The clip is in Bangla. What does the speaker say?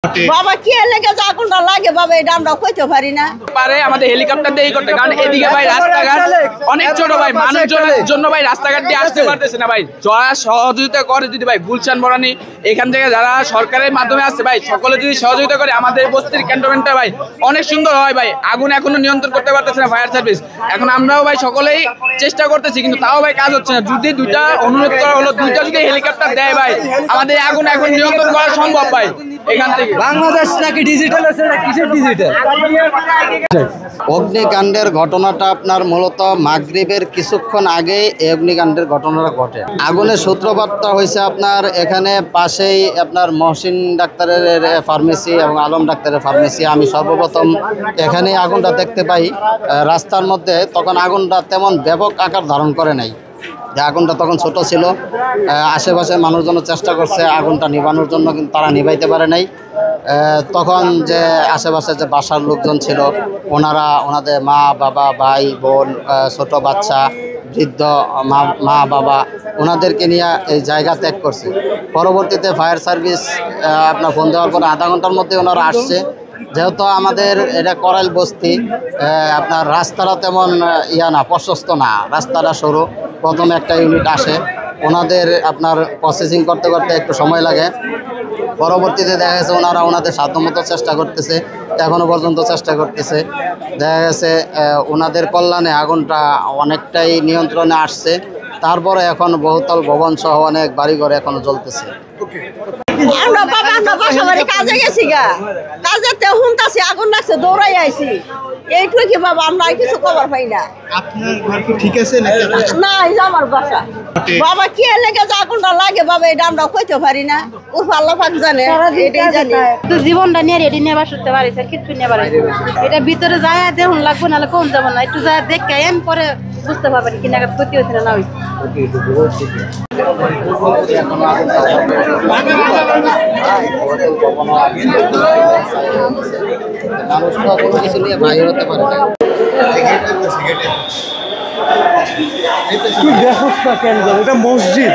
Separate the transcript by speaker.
Speaker 1: বাবা কি লেগে যে আগুনটা লাগে বাবা এটা আমরা কইতে পারি না
Speaker 2: পারে আমাদের হেলিকপ্টার দিয়ে করতে, কারণ এদিকে ভাই রাস্তাঘাট অনেক ছোট ভাই, মানুষজনের জন্য ভাই রাস্তাঘাট দিয়ে আসতে পারতেছে না ভাই। যারা সহযোগিতা করে যদি ভাই গুলশান বরানি এখান থেকে যারা সরকারের মাধ্যমে আসছে ভাই, সকলে যদি সহযোগিতা করে আমাদের বস্তির ক্যান্টনমেন্টটা ভাই অনেক সুন্দর হয় ভাই। আগুন এখনো নিয়ন্ত্রণ করতে পারতেছে না ফায়ার সার্ভিস, এখন আমরাও ভাই সকলেই চেষ্টা করতেছি কিন্তু তাও ভাই কাজ হচ্ছে না। যদি দুইটা অনুরোধ করা হলো, দুইটা যদি হেলিকপ্টার দেয় ভাই আমাদের আগুন এখন নিয়ন্ত্রণ করা সম্ভব ভাই। এখান থেকে
Speaker 3: বাংলাদেশ নাকি ডিজিটাল আছে না কিসের ডিজিটাল?
Speaker 4: অগ্নিকাণ্ডের ঘটনাটা আপনার মূলত মাগরিবের কিছুক্ষণ আগে এই অগ্নিকাণ্ডের ঘটনাটা ঘটে। আগুনের সূত্রপাতটা হয়েছে আপনার এখানে পাশেই আপনার মহসিন ডাক্তারের ফার্মেসি এবং আলম ডাক্তারের ফার্মেসি। আমি সর্বপ্রথম এখানে আগুনটা দেখতে পাই রাস্তার মধ্যে, তখন আগুনটা তেমন ব্যাপক আকার ধারণ করে নাই। যে আগুনটা তখন ছোট ছিল, আশেপাশে মানুষজন চেষ্টা করছে আগুনটা নিভানোর জন্য কিন্তু তারা নিভাইতে পারে নাই। তখন যে আশেপাশে যে বাসার লোকজন ছিল ওনারা ওনাদের মা বাবা ভাই বোন ছোট বাচ্চা বৃদ্ধ মা বাবা ওনাদেরকে নিয়ে এই জায়গা ত্যাগ করছে। পরবর্তীতে ফায়ার সার্ভিস আপনার ফোন দেওয়ার পরে আধা ঘন্টার মধ্যে ওনারা আসছে। যেহেতু আমাদের এটা করাইল বস্তি, আপনার রাস্তাটা তেমন না প্রশস্ত না, রাস্তাটা সরু। প্রথমে একটা ইউনিট আসে, ওনাদের আপনার প্রসেসিং করতে করতে একটু সময় লাগে। পরবর্তীতে দেখা গেছে ওনারা ওনাদের সাধ্যমতো চেষ্টা করতেছে, এখনও পর্যন্ত চেষ্টা করতেছে। দেখা গেছে ওনাদের কল্যাণে আগুনটা অনেকটাই নিয়ন্ত্রণে আসছে। তারপরে এখন বহুতল ভবন সহ অনেক বাড়িঘর এখনো জ্বলতেছে।
Speaker 1: আমরা বাবা আমরা বাসা বাড়ি কাজে গেছি গা, কাজেতে হুমতাছি আগুন লাগছে দৌড়াই আইছি এইটুকু কি বাবা আমরা কিছু খবর পাই না।
Speaker 5: আপনার ঘর কি ঠিক আছে নাকি?
Speaker 1: না এই যে আমার বাসা বাবা কি লেগে যে আগুনটা লাগে বাবা এটা আমরা কইতে পারি না, ও আল্লাহ পাক জানে, এটাই জানি।
Speaker 6: তো জীবনটা নিয়ে রেডি নিয়ে বসতে পারি স্যার, কিচ্ছু নিয়ে পারি এটা ভিতরে যায় দেখুন লাগবে নাহলে কোন যাবো না, একটু যায় দেখে এম পরে বুঝতে পারবেন কি নাগাদ ক্ষতি হয়েছে না হয়েছে।
Speaker 4: মানুষ তো কোনো কিছু নিয়ে বাইরে হতে পারে না।
Speaker 3: ব্যবস্থা কেন যাবে? এটা মসজিদ।